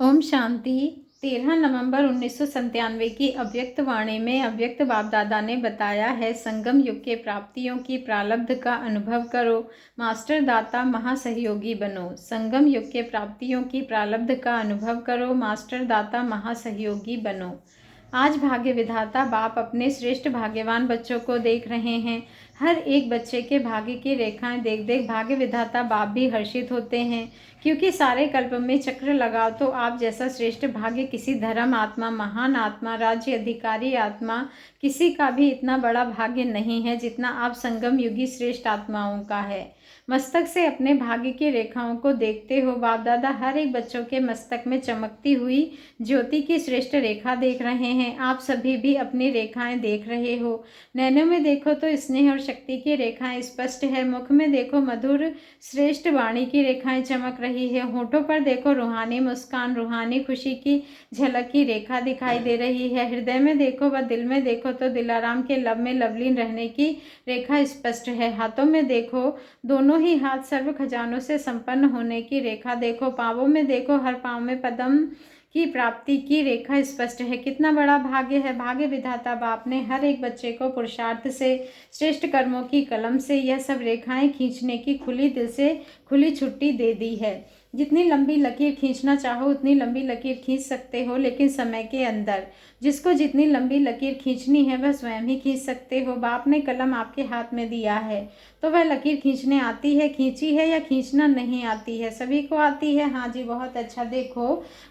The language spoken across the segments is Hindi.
ओम शांति। 13 नवंबर 1997 की अव्यक्त वाणी में अव्यक्त बाप दादा ने बताया है, संगम युग के प्राप्तियों की प्रारब्ध का अनुभव करो, मास्टर दाता महासहयोगी बनो। संगम युग के प्राप्तियों की प्रारब्ध का अनुभव करो, मास्टर दाता महासहयोगी बनो। आज भाग्य विधाता बाप अपने श्रेष्ठ भाग्यवान बच्चों को देख रहे हैं। हर एक बच्चे के भाग्य की रेखाएं देख देख भाग्य विधाता बाप भी हर्षित होते हैं, क्योंकि सारे कल्प में चक्र लगाओ तो आप जैसा श्रेष्ठ भाग्य किसी धर्म आत्मा, महान आत्मा, राज्य अधिकारी आत्मा, किसी का भी इतना बड़ा भाग्य नहीं है जितना आप संगम युगी श्रेष्ठ आत्माओं का है। मस्तक से अपने भाग्य की रेखाओं को देखते हो। बाप दादा हर एक बच्चों के मस्तक में चमकती हुई ज्योति की श्रेष्ठ रेखा देख रहे हैं। आप सभी भी अपनी रेखाएं देख रहे हो। नैनों में देखो तो स्नेह और शक्ति की रेखाएं स्पष्ट है। मुख में देखो मधुर श्रेष्ठ वाणी की रेखाएं चमक रही है। होठों पर देखो रूहानी मुस्कान, रूहानी खुशी की झलक की रेखा दिखाई दे रही है। हृदय में देखो व दिल में देखो तो दिलाराम के लब में लवलीन रहने की रेखा स्पष्ट है। हाथों में देखो, दोनों ही हाथ सर्व खजानों से संपन्न होने की रेखा देखो। पांवों में देखो, हर पांव में पद्म की प्राप्ति की रेखा स्पष्ट है। कितना बड़ा भाग्य है। भाग्य विधाता बाप ने हर एक बच्चे को पुरुषार्थ से, श्रेष्ठ कर्मों की कलम से यह सब रेखाएं खींचने की खुली दिल से खुली छुट्टी दे दी है। जितनी लंबी लकीर खींचना चाहो उतनी लंबी लकीर खींच सकते हो, लेकिन समय के अंदर। जिसको जितनी लंबी लकीर खींचनी है वह स्वयं ही खींच सकते हो। बाप ने कलम आपके हाथ में दिया है तो वह लकीर खींचने आती है, खींची है, या खींचना नहीं आती है? सभी को आती है। हाँ जी, बहुत अच्छा। देखो,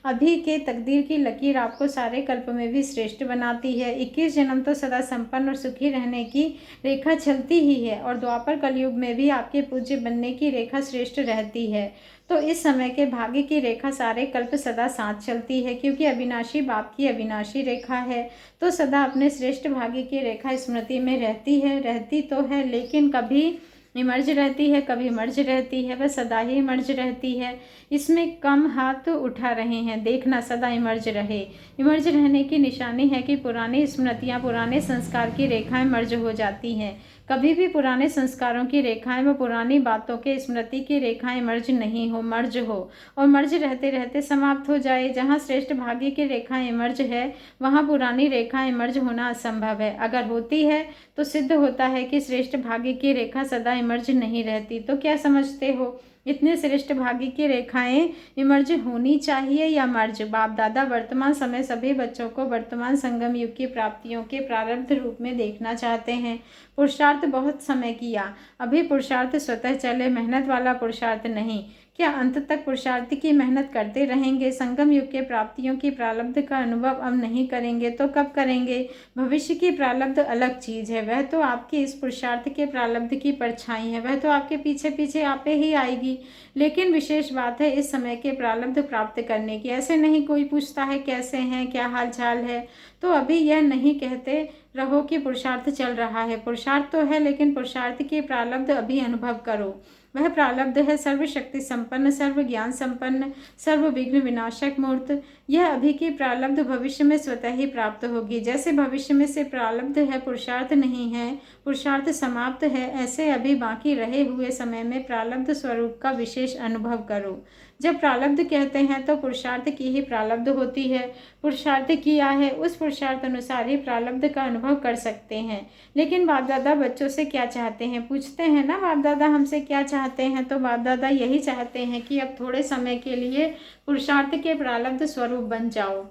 अभी के तकदीर की लकीर आपको सारे कल्प में भी श्रेष्ठ बनाती है। 21 जन्म तो सदा संपन्न और सुखी रहने की रेखा चलती ही है, और द्वापर कलयुग में भी आपके पूज्य बनने की रेखा श्रेष्ठ रहती है। तो इस समय के भाग्य की रेखा सारे कल्प सदा साथ चलती है, क्योंकि अविनाशी बाप की अविनाशी रेखा है। तो सदा अपने श्रेष्ठ भाग्य की रेखा स्मृति में रहती है, रहती तो है, लेकिन कभी इमर्ज रहती है, कभी मर्ज रहती है। वह सदा ही इमर्ज रहती है। इसमें कम हाथ उठा रहे हैं। देखना, सदा इमर्ज रहे। इमर्ज रहने की निशानी है कि पुरानी स्मृतियाँ, पुराने संस्कार की रेखाएं मर्ज हो जाती हैं। कभी भी पुराने संस्कारों की रेखाएं व पुरानी बातों के स्मृति की रेखाएं मर्ज नहीं हो, मर्ज हो, और मर्ज रहते रहते समाप्त हो जाए। जहाँ श्रेष्ठ भाग्य की रेखाएं मर्ज है, वहाँ पुरानी रेखाएं मर्ज होना असंभव है। अगर होती है तो सिद्ध होता है कि श्रेष्ठ भाग्य की रेखा सदा इमर्ज नहीं रहती। तो क्या समझते हो, इतने श्रेष्ठ भाग्य की रेखाएं इमर्ज होनी चाहिए या मर्ज? बाप दादा वर्तमान समय सभी बच्चों को वर्तमान संगम युग की प्राप्तियों के प्रारब्ध रूप में देखना चाहते हैं। पुरुषार्थ बहुत समय किया, अभी पुरुषार्थ स्वतः चले, मेहनत वाला पुरुषार्थ नहीं। क्या अंत तक पुरुषार्थ की मेहनत करते रहेंगे? संगम युग के प्राप्तियों की प्रारब्ध का अनुभव अब नहीं करेंगे तो कब करेंगे? भविष्य की प्रारब्ध अलग चीज है। वह तो आपकी इस पुरुषार्थ के प्रारब्ध की परछाई है, वह तो आपके पीछे पीछे आपे ही आएगी। लेकिन विशेष बात है इस समय के प्रारब्ध प्राप्त करने की। ऐसे नहीं कोई पूछता है कैसे हैं, क्या हाल चाल है, तो अभी यह नहीं कहते रहो कि पुरुषार्थ चल रहा है। पुरुषार्थ तो है, लेकिन पुरुषार्थ के प्रारब्ध अभी अनुभव करो। वह प्रारब्ध है सर्वशक्ति संपन्न, सर्व ज्ञान संपन्न, सर्व विघ्न विनाशक मूर्त। यह अभी की प्रारब्ध भविष्य में स्वतः ही प्राप्त होगी। जैसे भविष्य में से प्रारब्ध है, पुरुषार्थ नहीं है, पुरुषार्थ समाप्त है, ऐसे अभी बाकी रहे हुए समय में प्रारब्ध स्वरूप का विशेष अनुभव करो। जब प्रारब्ध कहते हैं तो पुरुषार्थ की ही प्रारब्ध होती है। पुरुषार्थ किया है, उस पुरुषार्थ अनुसार ही प्रारब्ध का अनुभव कर सकते हैं। लेकिन बाप दादा बच्चों से क्या चाहते हैं? पूछते हैं ना बाप दादा हमसे क्या चाहते हैं, तो बाप दादा यही चाहते हैं कि अब थोड़े समय के लिए पुरुषार्थ के प्रारब्ध स्वरूप बन जाओ।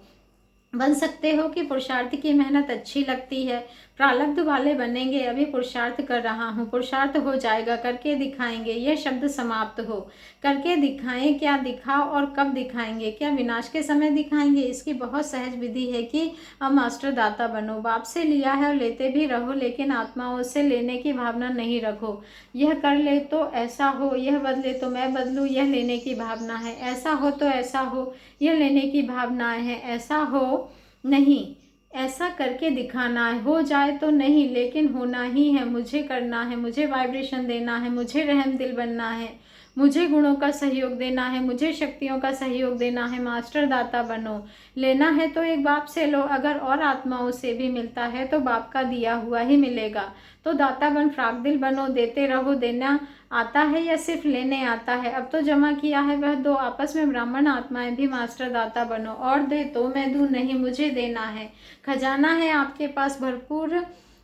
बन सकते हो कि पुरुषार्थ की मेहनत अच्छी लगती है, प्रारब्ध वाले बनेंगे। अभी पुरुषार्थ कर रहा हूँ, पुरुषार्थ हो जाएगा, करके दिखाएंगे। यह शब्द समाप्त हो, करके दिखाएं। क्या दिखाओ और कब दिखाएंगे? क्या विनाश के समय दिखाएंगे? इसकी बहुत सहज विधि है कि अब मास्टर दाता बनो। बाप से लिया है और लेते भी रहो, लेकिन आत्माओं से लेने की भावना नहीं रखो। यह कर ले तो ऐसा हो, यह बदले तो मैं बदलूं, यह लेने की भावना है। ऐसा हो तो ऐसा हो, यह लेने की भावनाएं हैं। ऐसा हो नहीं, ऐसा करके दिखाना है। हो जाए तो नहीं, लेकिन होना ही है। मुझे करना है, मुझे वाइब्रेशन देना है, मुझे रहम दिल बनना है, मुझे गुणों का सहयोग देना है, मुझे शक्तियों का सहयोग देना है, मास्टर दाता बनो। लेना है तो एक बाप से लो, अगर और आत्माओं से भी मिलता है तो बाप का दिया हुआ ही मिलेगा। तो दाता बन, फ्राकदिल बनो, देते रहो। देना आता है या सिर्फ लेने आता है? अब तो जमा किया है वह दो, आपस में ब्राह्मण आत्माएं भी मास्टर दाता बनो। और दे तो मैं दूं, नहीं मुझे देना है। खजाना है आपके पास भरपूर,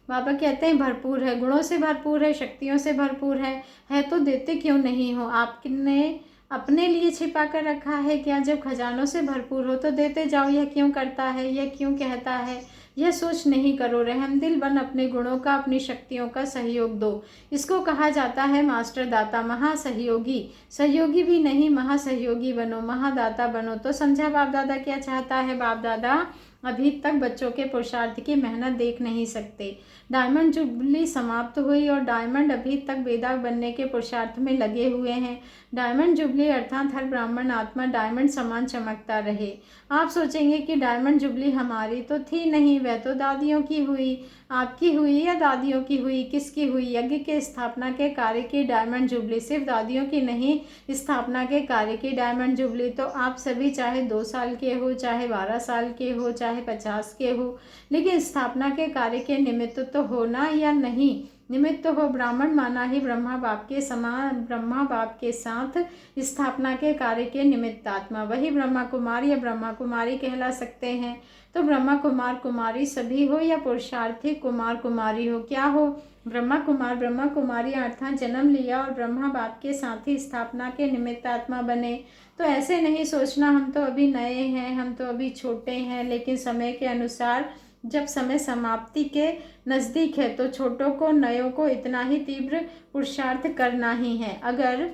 बाबा कहते हैं भरपूर है, गुणों से भरपूर है, शक्तियों से भरपूर है तो देते क्यों नहीं हो? आपने अपने लिए छिपा कर रखा है क्या? जब खजानों से भरपूर हो तो देते जाओ। यह क्यों करता है, यह क्यों कहता है, यह सोच नहीं करो। रहमदिल बन, अपने गुणों का, अपनी शक्तियों का सहयोग दो। इसको कहा जाता है मास्टर दाता, महासहयोगी। सहयोगी भी नहीं, महासहयोगी बनो, महादाता बनो। तो समझा बाप दादा क्या चाहता है? बाप दादा अभी तक बच्चों के पुरुषार्थ की मेहनत देख नहीं सकते। डायमंड जुबली समाप्त हुई और डायमंड अभी तक बेदाग बनने के पुरुषार्थ में लगे हुए हैं। डायमंड जुबली अर्थात हर ब्राह्मण आत्मा डायमंड समान चमकता रहे। आप सोचेंगे कि डायमंड जुबली हमारी तो थी नहीं, वह तो दादियों की हुई। आपकी हुई या दादियों की हुई? किसकी हुई? यज्ञ के स्थापना के कार्य की डायमंड जुबली, सिर्फ दादियों की नहीं, स्थापना के कार्य की डायमंड जुबली। तो आप सभी चाहे 2 साल के हो, चाहे 12 साल के हो, चाहे 50 के हो, लेकिन स्थापना के कार्य के निमित्त तो होना या नहीं? निमित्त हो। ब्राह्मण माना ही ब्रह्मा बाप के समान, ब्रह्मा बाप के साथ स्थापना के कार्य के निमित्त आत्मा, वही ब्रह्मा कुमार या ब्रह्मा कुमारी कहला सकते हैं। तो ब्रह्मा कुमार कुमारी सभी हो या पुरुषार्थी कुमार कुमारी हो, क्या हो? ब्रह्मा कुमार ब्रह्मा कुमारी अर्थात जन्म लिया और ब्रह्मा बाप के साथ ही स्थापना के निमित्त आत्मा बने। तो ऐसे नहीं सोचना हम तो अभी नए हैं, हम तो अभी छोटे हैं, लेकिन समय के अनुसार जब समय समाप्ति के नज़दीक है तो छोटों को, नयों को इतना ही तीव्र पुरुषार्थ करना ही है। अगर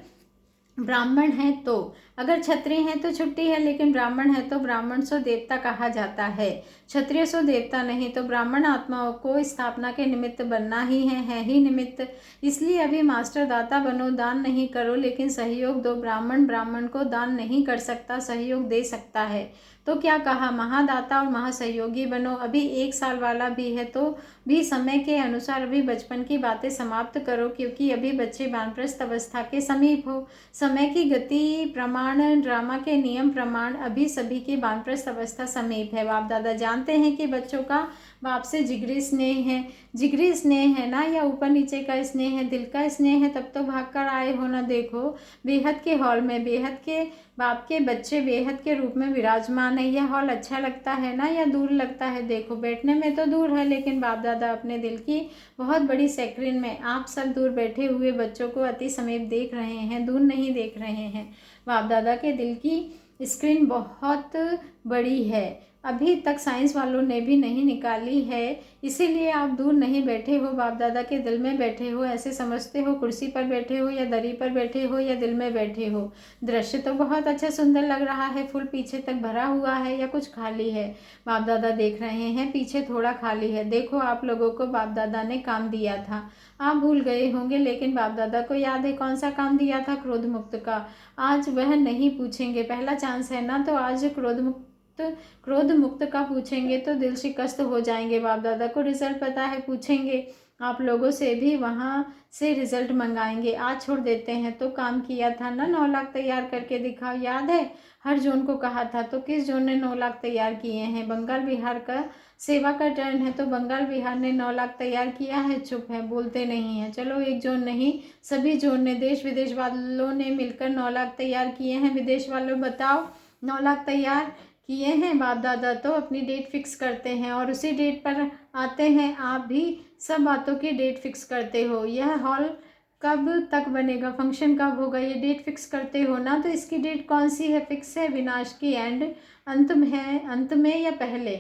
ब्राह्मण है तो, अगर क्षत्रिय है तो छुट्टी है, लेकिन ब्राह्मण है तो ब्राह्मण सो देवता कहा जाता है, क्षत्रिय सो देवता नहीं। तो ब्राह्मण आत्माओं को स्थापना के निमित्त बनना ही है ही निमित्त। इसलिए अभी मास्टर दाता बनो, दान नहीं करो लेकिन सहयोग दो। ब्राह्मण ब्राह्मण को दान नहीं कर सकता, सहयोग दे सकता है। तो क्या कहा? महादाता और महासहयोगी बनो। अभी 1 साल वाला भी है तो भी समय के अनुसार अभी बचपन की बातें समाप्त करो, क्योंकि अभी बच्चे वानप्रस्थ अवस्था के समीप हो। समय की गति प्रमाण, ड्रामा के नियम प्रमाण अभी सभी की वानप्रस्थ अवस्था समीप है। बाप दादा जानते हैं कि बच्चों का बाप से जिगरी स्नेह है, जिगरी स्नेह है ना, या ऊपर नीचे का स्नेह है, दिल का स्नेह है, तब तो भाग कर आए हो ना। देखो बेहद के हॉल में बेहद के बाप के बच्चे बेहद के रूप में विराजमान है। यह हॉल अच्छा लगता है ना या दूर लगता है? देखो बैठने में तो दूर है, लेकिन बाप दादा अपने दिल की बहुत बड़ी स्क्रीन में आप सब दूर बैठे हुए बच्चों को अति समीप देख रहे हैं, दूर नहीं देख रहे हैं। बाप दादा के दिल की स्क्रीन बहुत बड़ी है, अभी तक साइंस वालों ने भी नहीं निकाली है, इसीलिए आप दूर नहीं बैठे हो, बाप दादा के दिल में बैठे हो। ऐसे समझते हो कुर्सी पर बैठे हो या दरी पर बैठे हो या दिल में बैठे हो। दृश्य तो बहुत अच्छा सुंदर लग रहा है, फुल पीछे तक भरा हुआ है या कुछ खाली है? बाप दादा देख रहे हैं पीछे थोड़ा खाली है। देखो आप लोगों को बाप दादा ने काम दिया था, आप भूल गए होंगे, लेकिन बाप दादा को याद है कौन सा काम दिया था? क्रोध मुक्त का। आज वह नहीं पूछेंगे, पहला चांस है ना, तो आज क्रोध मुक्त का पूछेंगे तो दिल शिकस्त हो जाएंगे। बाप दादा को रिजल्ट पता है, पूछेंगे आप लोगों से भी, वहाँ से रिजल्ट मंगाएंगे। आज छोड़ देते हैं तो काम किया था ना, 9 लाख तैयार करके दिखाओ, याद है? हर जोन को कहा था, तो किस जोन ने 9 लाख तैयार किए हैं? बंगाल बिहार का सेवा का टर्न है तो बंगाल बिहार ने 9 लाख तैयार किया है। चुप है, बोलते नहीं है। चलो एक जोन नहीं, सभी जोन ने, देश विदेश वालों ने मिलकर 9 लाख तैयार किए हैं। विदेश वालों बताओ 9 लाख तैयार किए हैं। बाप दादा तो अपनी डेट फिक्स करते हैं और उसी डेट पर आते हैं। आप भी सब बातों की डेट फिक्स करते हो। यह हॉल कब तक बनेगा, फंक्शन कब होगा, ये डेट फिक्स करते हो ना, तो इसकी डेट कौन सी है? फिक्स है, विनाश की एंड, अंत में है, अंत में या पहले?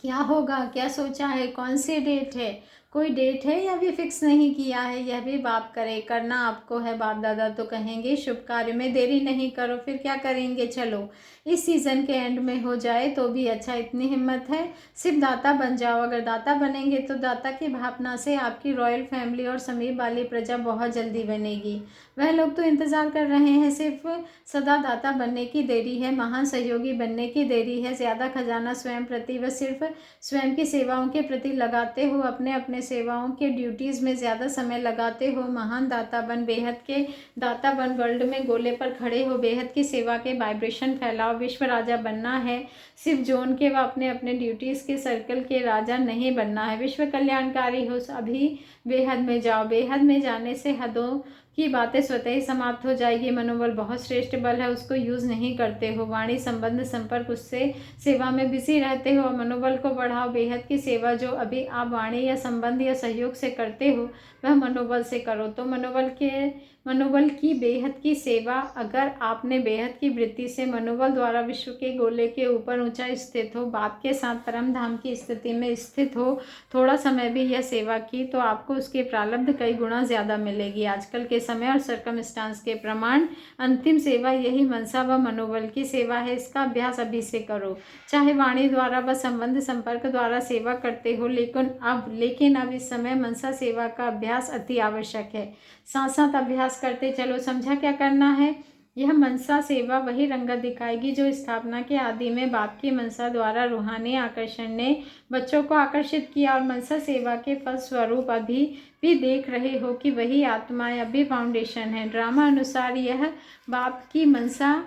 क्या होगा, क्या सोचा है, कौन सी डेट है? कोई डेट है या भी फिक्स नहीं किया है? यह भी बाप करे, करना आपको है। बाप दादा तो कहेंगे शुभ कार्य में देरी नहीं करो, फिर क्या करेंगे? चलो इस सीज़न के एंड में हो जाए तो भी अच्छा, इतनी हिम्मत है, सिर्फ दाता बन जाओ। अगर दाता बनेंगे तो दाता की भावना से आपकी रॉयल फैमिली और समीप वाली प्रजा बहुत जल्दी बनेगी। वह लोग तो इंतज़ार कर रहे हैं, सिर्फ सदा दाता बनने की देरी है, महान सहयोगी बनने की देरी है। ज़्यादा खजाना स्वयं प्रति व सिर्फ स्वयं की सेवाओं के प्रति लगाते हो, अपने अपने सेवाओं के ड्यूटीज़ में ज़्यादा समय लगाते हो, महान दाता बन, बेहद के दाता बन, वर्ल्ड में गोले पर खड़े हो, बेहद की सेवा के वाइब्रेशन फैलाओ, विश्व राजा बनना है, सिर्फ जोन के व अपने अपने ड्यूटीज़ के सर्कल के राजा नहीं बनना है, विश्व कल्याणकारी हो, अभी बेहद में जाओ, बेहद में जाने से हदों की बातें स्वतः ही समाप्त हो जाएगी। मनोबल बहुत श्रेष्ठ बल है, उसको यूज़ नहीं करते हो, वाणी संबंध संपर्क उससे सेवा में बिजी रहते हो, मनोबल को बढ़ाओ, बेहद की सेवा जो अभी आप वाणी या संबंध या सहयोग से करते हो वह मनोबल से करो। तो मनोबल की बेहद की सेवा, अगर आपने बेहद की वृत्ति से मनोबल द्वारा विश्व के गोले के ऊपर ऊंचा स्थित हो, बाप के साथ परम धाम की स्थिति में स्थित हो, थोड़ा समय भी यह सेवा की तो आपको उसके प्रारब्ध कई गुना ज़्यादा मिलेगी। आजकल के समय और सर्कमस्टांस के प्रमाण अंतिम सेवा यही मनसा व मनोबल की सेवा है। इसका अभ्यास अभी से करो, चाहे वाणी द्वारा व संबंध संपर्क द्वारा सेवा करते हो, लेकिन अब इस समय मनसा सेवा का अभ्यास अति आवश्यक है। साथ साथ अभ्यास करते चलो। समझा क्या करना है? यह मनसा सेवा वही रंगत दिखाएगी जो स्थापना के आदि में बाप की मनसा द्वारा रूहानी आकर्षण ने बच्चों को आकर्षित किया, और मनसा सेवा के फल स्वरूप अभी भी देख रहे हो कि वही आत्माएं अभी फाउंडेशन है। ड्रामा अनुसार यह बाप की मनसा,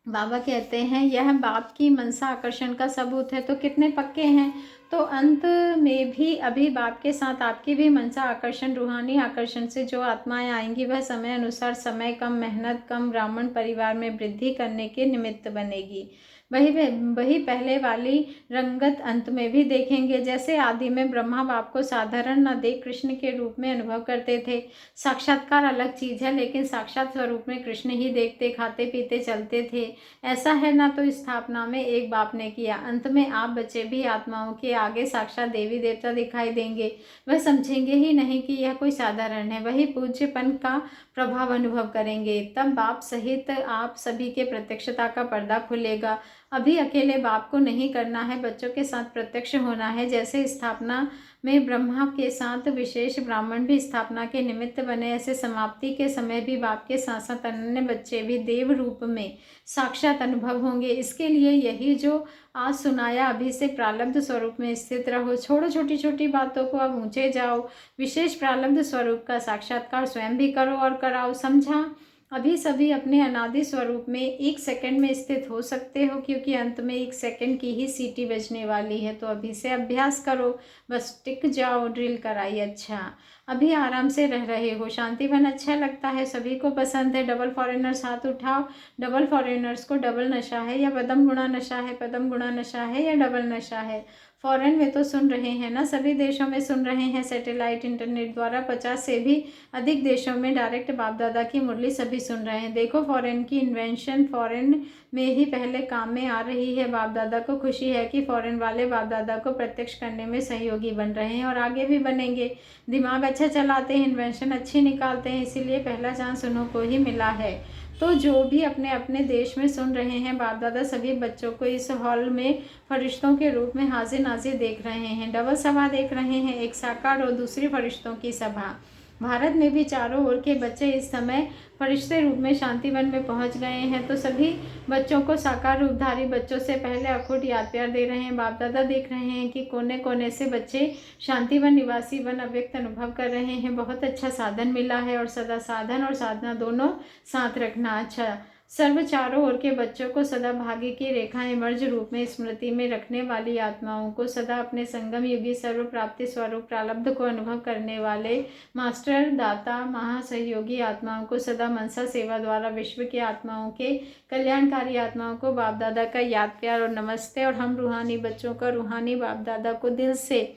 बाबा कहते हैं यह बाप की मनसा आकर्षण का सबूत है। तो कितने पक्के हैं? तो अंत में भी अभी बाप के साथ आपकी भी मनसा आकर्षण, रूहानी आकर्षण से जो आत्माएं आएंगी वह समय अनुसार समय कम, मेहनत कम, ब्राह्मण परिवार में वृद्धि करने के निमित्त बनेगी। वही पहले वाली रंगत अंत में भी देखेंगे। जैसे आदि में ब्रह्मा बाप को साधारण न देख कृष्ण के रूप में अनुभव करते थे। साक्षात्कार अलग चीज़ है, लेकिन साक्षात स्वरूप में कृष्ण ही देखते, खाते पीते चलते थे। ऐसा है ना? तो स्थापना में एक बाप ने किया, अंत में आप बच्चे भी आत्माओं के आगे साक्षात देवी देवता दिखाई देंगे। वह समझेंगे ही नहीं कि यह कोई साधारण है, वही पूज्यपन का प्रभाव अनुभव करेंगे। तब बाप सहित आप सभी के प्रत्यक्षता का पर्दा खुलेगा। अभी अकेले बाप को नहीं करना है, बच्चों के साथ प्रत्यक्ष होना है। जैसे स्थापना में ब्रह्मा के साथ विशेष ब्राह्मण भी स्थापना के निमित्त बने, ऐसे समाप्ति के समय भी बाप के साथ साथ अन्य बच्चे भी देव रूप में साक्षात अनुभव होंगे। इसके लिए यही जो आज सुनाया, अभी से प्रारब्ध स्वरूप में स्थित रहो, छोड़ो छोटी छोटी बातों को, अब ऊंचे जाओ, विशेष प्रारब्ध स्वरूप का साक्षात्कार स्वयं भी करो और कराओ। समझा? अभी सभी अपने अनादि स्वरूप में एक सेकंड में स्थित हो सकते हो, क्योंकि अंत में एक सेकंड की ही सीटी बजने वाली है। तो अभी से अभ्यास करो, बस टिक जाओ, ड्रिल कराइए। अच्छा, अभी आराम से रह रहे हो, शांतिवन अच्छा लगता है, सभी को पसंद है। डबल फॉरेनर्स हाथ उठाओ। डबल फॉरेनर्स को डबल नशा है या पदम गुणा नशा है, पदम गुणा नशा है या डबल नशा है? फॉरेन में तो सुन रहे हैं ना, सभी देशों में सुन रहे हैं, सैटेलाइट इंटरनेट द्वारा 50 से भी अधिक देशों में डायरेक्ट बाप दादा की मुरली सभी सुन रहे हैं। देखो, फॉरेन की इन्वेंशन फॉरेन में ही पहले काम में आ रही है। बाप दादा को खुशी है कि फॉरेन वाले बाप दादा को प्रत्यक्ष करने में सहयोगी बन रहे हैं और आगे भी बनेंगे। दिमाग अच्छा चलाते हैं, इन्वेंशन अच्छी निकालते हैं, इसीलिए पहला चांस उन्हों को ही मिला है। तो जो भी अपने अपने देश में सुन रहे हैं, बाप दादा सभी बच्चों को इस हॉल में फरिश्तों के रूप में हाजिर नाजिर देख रहे हैं। डबल सभा देख रहे हैं, एक साकार और दूसरी फरिश्तों की सभा। भारत में भी चारों ओर के बच्चे इस समय फरिश्ते रूप में शांतिवन में पहुंच गए हैं। तो सभी बच्चों को साकार रूपधारी बच्चों से पहले अखुट याद प्यार दे रहे हैं। बाप दादा देख रहे हैं कि कोने कोने से बच्चे शांतिवन निवासी वन अव्यक्त अनुभव कर रहे हैं। बहुत अच्छा साधन मिला है, और सदा साधन और साधना दोनों साथ रखना। अच्छा, सर्व चारों ओर के बच्चों को सदा भाग्य की रेखाएं मर्ज रूप में स्मृति में रखने वाली आत्माओं को सदा अपने संगम युगी सर्व प्राप्ति स्वरूप प्रारब्ध को अनुभव करने वाले मास्टर दाता महासहयोगी आत्माओं को सदा मनसा सेवा द्वारा विश्व की आत्माओं के कल्याणकारी आत्माओं को बाप दादा का याद प्यार और नमस्ते, और हम रूहानी बच्चों का रूहानी बाप दादा को दिल से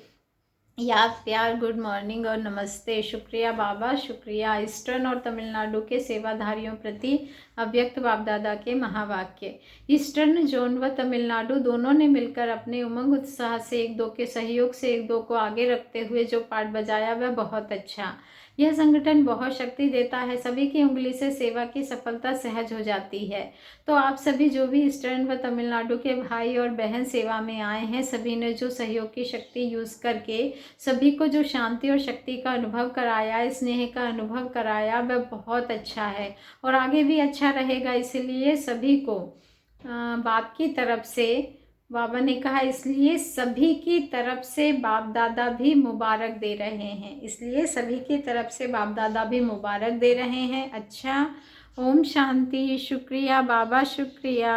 याद प्यार, गुड मॉर्निंग और नमस्ते। शुक्रिया बाबा, शुक्रिया। ईस्टर्न और तमिलनाडु के सेवाधारियों प्रति अव्यक्त बाप दादा के महावाक्य। ईस्टर्न जोन व तमिलनाडु दोनों ने मिलकर अपने उमंग उत्साह से एक दो के सहयोग से एक दो को आगे रखते हुए जो पाठ बजाया वह बहुत अच्छा। यह संगठन बहुत शक्ति देता है, सभी की उंगली से सेवा की सफलता सहज हो जाती है। तो आप सभी जो भी ईस्टर्न व तमिलनाडु के भाई और बहन सेवा में आए हैं, सभी ने जो सहयोग की शक्ति यूज करके सभी को जो शांति और शक्ति का अनुभव कराया, स्नेह का अनुभव कराया, वह बहुत अच्छा है और आगे भी अच्छा रहेगा। इसलिए सभी को बाप की तरफ से बाबा ने कहा इसलिए सभी की तरफ से बाप दादा भी मुबारक दे रहे हैं, इसलिए सभी की तरफ से बाप दादा भी मुबारक दे रहे हैं। अच्छा, ओम शांति। शुक्रिया बाबा, शुक्रिया।